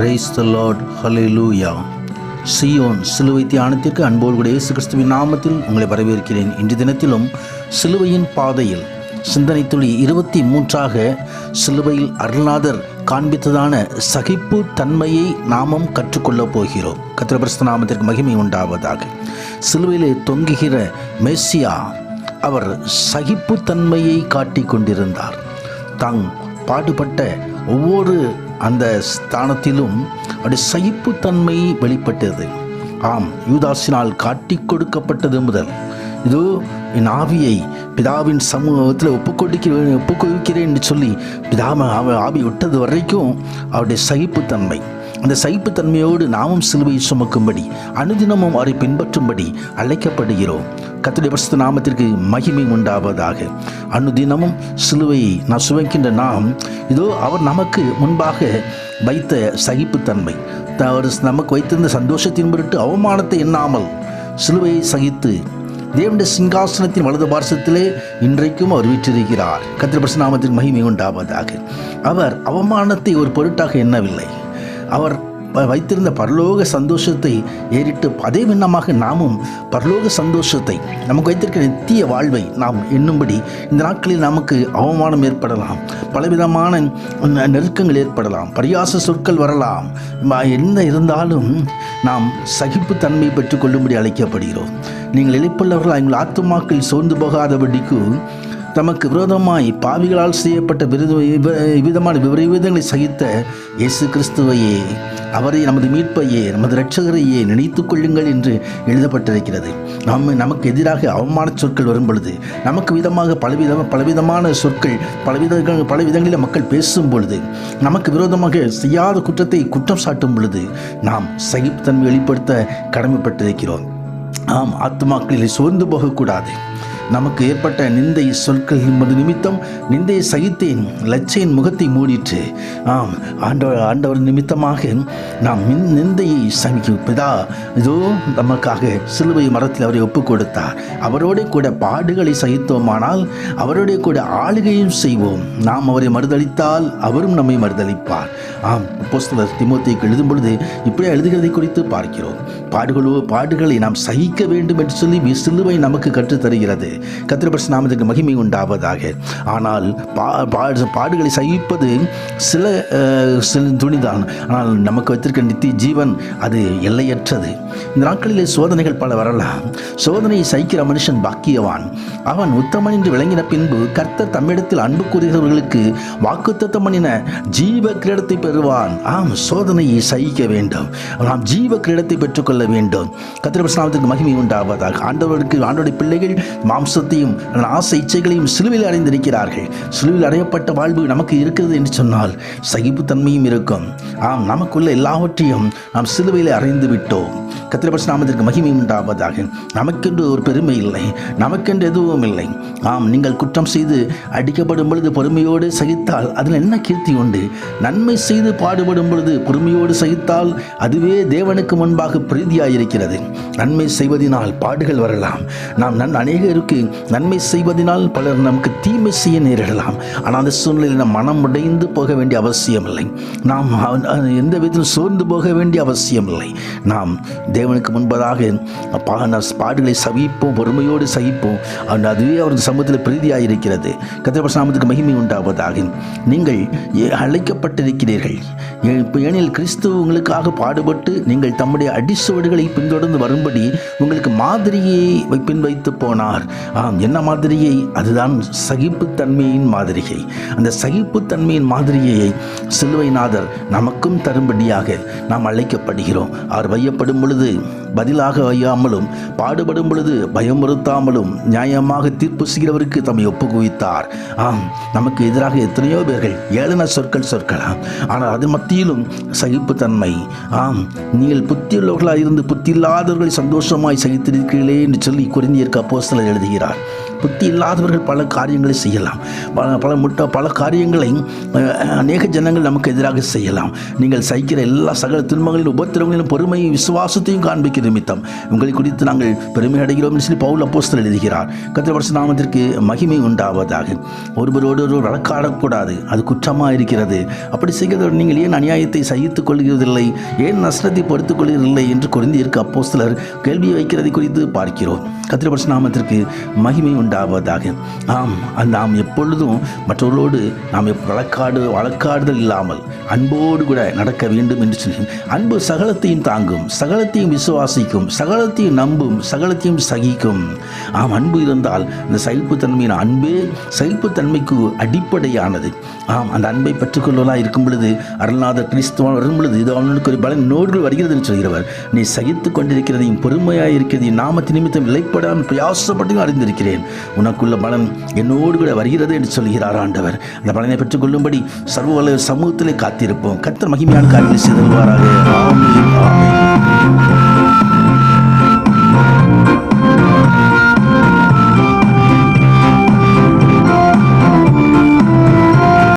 Praise the Lord, ஹல்லேலூயா. சீயோன் சிலுவை தியானத்திற்கு அன்போடு கூட இயேசு கிறிஸ்துவின் நாமத்தில் உங்களை வரவேற்கிறேன். இன்று தினத்திலும் சிலுவையின் பாதையில் சிந்தனை துளி 23 சிலுவையில் அருள்நாதர் காண்பித்ததான சகிப்பு தன்மையை நாமும் கற்றுக்கொள்ளப் போகிறோம். கர்த்தருடைய பரிசுத்த நாமத்திற்கு மகிமை உண்டாவதாக. சிலுவையிலே தொங்குகிற மெசியா அவர் சகிப்பு தன்மையை காட்டிக் கொண்டிருந்தார். தாங் பாடுபட்ட ஒவ்வொரு அந்த ஸ்தானத்திலும் அவருடைய சகிப்புத்தன்மை வெளிப்பட்டது. ஆம், யூதாசினால் காட்டி கொடுக்கப்பட்டது முதல் இதோ என் ஆவியை பிதாவின் சமூகத்தில் ஒப்புக்கொடுக்கிறேன் என்று சொல்லி ஆவி விட்டது வரைக்கும் அவருடைய சகிப்புத்தன்மை, அந்த சகிப்புத்தன்மையோடு நாமும் சிலுவையை சுமக்கும்படி அனுதினமும் அவரை பின்பற்றும்படி அழைக்கப்படுகிறோம். கர்த்தருடைய பரிசுத்த நாமத்திற்கு மகிமை உண்டாவதாக. அனுதினமும் சிலுவையை நான் சுமக்கின்ற நாம் இதோ அவர் நமக்கு முன்பாக வைத்த சகிப்புத்தன்மை, அவர் நமக்கு வைத்திருந்த சந்தோஷத்தின் பொருட்டு அவமானத்தை எண்ணாமல் சிலுவையை சகித்து தேவனுடைய சிங்காசனத்தின் வலது பார்சத்திலே இன்றைக்கும் அவர் வீற்றிருக்கிறார். கர்த்தருடைய பரிசுத்த நாமத்திற்கு மகிமை உண்டாவதாக. அவர் அவமானத்தை ஒரு பொருட்டாக எண்ணவில்லை. அவர் வைத்திருந்த பரலோக சந்தோஷத்தை ஏறிட்டு அதே விண்ணமாக நாமும் பரலோக சந்தோஷத்தை, நமக்கு வைத்திருக்கிற நித்திய வாழ்வை நாம் எண்ணும்படி இந்த நாட்களில் நமக்கு அவமானம் ஏற்படலாம், பலவிதமான நெருக்கங்கள் ஏற்படலாம், பரியாச சொற்கள் வரலாம். என்ன இருந்தாலும் நாம் சகிப்புத்தன்மை பெற்றுக்கொள்ளும்படி அழைக்கப்படுகிறோம். நீங்கள் இளைப்புள்ளவர்களாக எங்கள் ஆத்துமாக்கள் சோர்ந்து போகாதபடிக்கு தமக்கு விரோதமாய் பாவிகளால் செய்யப்பட்ட விதமான விபரீதங்களை சகித்த இயேசு கிறிஸ்துவையே, அவரை நமது மீட்பையே, நமது இரட்சகரையே நினைத்து கொள்ளுங்கள் என்று எழுதப்பட்டிருக்கிறது. நமக்கு எதிராக அவமான சொற்கள் வரும் பொழுது, நமக்கு விதமாக பலவிதமான சொற்கள் பல விதங்களில் மக்கள் பேசும் பொழுது, நமக்கு விரோதமாக செய்யாத குற்றத்தை குற்றம் சாட்டும் பொழுது நாம் சகிப்புத்தன்மை வெளிப்படுத்த கடமைப்பட்டிருக்கிறோம். ஆம், ஆத்துமாக்களில் சோர்ந்து போகக்கூடாது. நமக்கு ஏற்பட்ட நிந்தை சொற்கள் நிமித்தம் நிந்தையை சகித்தேன், லட்சையின் முகத்தை மூடிற்று. ஆம், ஆண்டவர் நிமித்தமாக நாம் நிந்தையை சகிக்கும் பிதா இதோ நமக்காக சிலுவை மரத்தில் அவரை ஒப்புக் கொடுத்தார். அவரோட கூட பாடுகளை சகித்தோமானால் அவரோட கூட ஆளுகையும் செய்வோம். நாம் அவரை மறுதளித்தால் அவரும் நம்மை மறுதளிப்பார். ஆம், அப்போஸ்தலர் தீமோத்தேயுக்கு எழுதும் பொழுது இப்படியே எழுதுகிறதை குறித்து பார்க்கிறோம். பாடுகளை நாம் சகிக்க வேண்டும் என்று சொல்லி சிலுவை நமக்கு கற்றுத்தருகிறது. கர்த்தருடைய பரிசுத்த நாமத்திற்கு மகிமை உண்டாவதாக. ஆனால் பாடுகளை சகிப்பது சில துணிதான். ஆனால் நமக்கு வைத்திருக்க நித்திய ஜீவன் அது எல்லையற்றது. இந்த நாட்களிலே சோதனைகள் பல வரலாம். சோதனையை சகிக்கிற மனுஷன் பாக்கியவான். அவன் உத்தமன் என்று விளங்கின பின்பு கர்த்தர் தம்மிடத்தில் அன்பு கூறுகிறவர்களுக்கு வாக்குத்தத்தம் பண்ணின ஜீவ கிரீடத்தை பெறுவான். ஆம், சோதனையை சகிக்க வேண்டும். நாம் ஜீவ கிரீடத்தை பெற்றுக்கொள்ள வேண்டும். கர்த்தருடைய பரிசுத்த நாமத்திற்கு மகிமை உண்டாவதாக. ஆண்டவருடைய பிள்ளைகள் மாம்சத்தையும் ஆசை இச்சைகளையும் சிலுவையில் அடைந்திருக்கிறார்கள். சிலுவையில் அடையப்பட்ட வாழ்வு நமக்கு இருக்கிறது என்று சொன்னால் சகிப்புத்தன்மையும் இருக்கும். ஆம், நமக்குள்ள எல்லாவற்றையும் நாம் சிலுவையில் அறைந்து விட்டோம். கர்த்தருடைய பரிசுத்த நாமத்திற்கு மகிமை உண்டாவதாக. நமக்கென்று ஒரு பெருமை இல்லை, நமக்கென்று எதுவும் இல்லை. ஆம், நீங்கள் குற்றம் செய்து அடிக்கப்படும் பொழுது பொறுமையோடு சகித்தால் அதில் என்ன கீர்த்தி உண்டு? நன்மை செய்து பாடுபடும் பொழுது பொறுமையோடு சகித்தால் அதுவே தேவனுக்கு முன்பாக பிரீதியாயிருக்கிறது. நன்மை செய்வதனால் பாடுகள் வரலாம். நாம் அநேகருக்கு நன்மை செய்வதனால் பலர் நமக்கு தீமை செய்ய நேரிடலாம். ஆனால் அந்த சூழ்நிலையில் நாம் மனம் உடைந்து போக வேண்டிய அவசியம் இல்லை. நாம் எந்த விதத்திலும் சோர்ந்து போக வேண்டிய அவசியம் இல்லை. நாம் தேவனுக்கு முன்பதாக பாடுகளை சகிப்போம், பொறுமையோடு சகிப்போம். அதுவே அவரது சமூகத்தில் பிரீதியாயிருக்கிறது. கர்த்தருடைய பரிசுத்த நாமத்திற்கு மகிமை உண்டாவதாக. நீங்கள் அழைக்கப்பட்டிருக்கிறீர்கள். ஏனெனில் கிறிஸ்து உங்களுக்காக பாடுபட்டு நீங்கள் தம்முடைய அடிச்சுவடுகளை பின்தொடர்ந்து வரும்படி உங்களுக்கு மாதிரியை வைத்து போனார். ஆம், என்ன மாதிரியை? அதுதான் சகிப்புத்தன்மையின் மாதிரியை. அந்த சகிப்புத்தன்மையின் மாதிரியை சிலுவைநாதர் நமக்கும் தரும்படியாக நாம் அழைக்கப்படுகிறோம். அவர் வையப்படும் பொழுது பதிலாக வையாமலும், பாடுபடும் பொழுது பயமுறுத்தாமலும் நியாயமாக தீர்ப்பு செய்கிறவருக்கு தம்மை ஒப்புக்குவித்தார். ஆம், நமக்கு எதிராக எத்தனையோ பேர்கள் ஏளன சொற்களாம். ஆனால் அது மத்தியிலும் சகிப்புத்தன்மை. ஆம், நீங்கள் புத்தியுள்ளவர்களாக இருந்து புத்தி இல்லாதவர்களை சந்தோஷமாய் சகித்திருக்கிறீர்களே என்று சொல்லி கொரிந்தியருக்கு அப்போஸ்தலர் எழுதுகிறார். புத்தி இல்லாதவர்கள் பல காரியங்களை செய்யலாம். பல காரியங்களை அநேக ஜனங்கள் நமக்கு எதிராக செய்யலாம். நீங்கள் சகிக்கிற எல்லா சகல துன்பங்களிலும் உபத்திரங்களிலும் பொறுமையும் விசுவாசத்தையும் காண்பிக்கிறீர்கள். நிமித்தம் உங்களை குறித்து நாங்கள் பெருமை அடைகிறோம் என்று சொல்லி பவுல் அப்போஸ்தலர் எழுதுகிறார். கர்த்தருடைய பரிசுத்த நாமத்திற்கு மகிமை உண்டாவதாக. ஒருவரோடு ஒருவர் வழக்காடக்கூடாது, அது குற்றமாக இருக்கிறது. அப்படி செய்கிறதோடு நீங்கள் ஏன் அநியாயத்தை சகித்துக் கொள்கிறதில்லை, ஏன் நஷ்டத்தை பொறுத்துக் கொள்கிறதில்லை என்று கொரிந்தியருக்கு அப்போஸ்தலர் கேள்வி வைக்கிறதை குறித்து பார்க்கிறோம். கர்த்தருடைய பரிசுத்த நாமத்திற்கு மகிமை உண்டாவதாக. நாம் எப்பொழுதும் மற்றவர்களோடு நாம் வழக்காடுதல் இல்லாமல் அன்போடு கூட நடக்க வேண்டும் என்று சொல்லி, அன்பு சகலத்தையும் தாங்கும், சகலத்தையும் விசுவாசிக்கும், சகலத்தையும் நம்பும், சகலத்தையும் சகிக்கும். அன்பு இருந்தால் இந்த சகிப்புத்தன்மையின் அன்பே சகிப்புத்தன்மைக்கு அடிப்படையானது. அந்த அன்பை பெற்றுக்கொள்வதாக இருக்கும் பொழுது அருள்நாதர் கிறிஸ்துவன் வரும் பொழுது இது அவனுக்கு ஒரு பலன் நோடு வருகிறது என்று சொல்கிறவர். நீ சகித்து கொண்டிருக்கிறதையும் பொறுமையாக இருக்கிறதையும் நாமத்து நிமித்தம் இலைப்படாமல் பிரயாசப்பட்டு அறிந்திருக்கிறேன், உனக்குள்ள பலன் என்னோடு கூட வருகிறது என்று சொல்கிறார் ஆண்டவர். அந்த பலனை பெற்றுக்கொள்ளும்படி சர்வ சமூகத்திலே காத்திருப்போம். கர்த்தர் மகிமையான காரியங்களை செய்து வருவாராக. ஆமென்.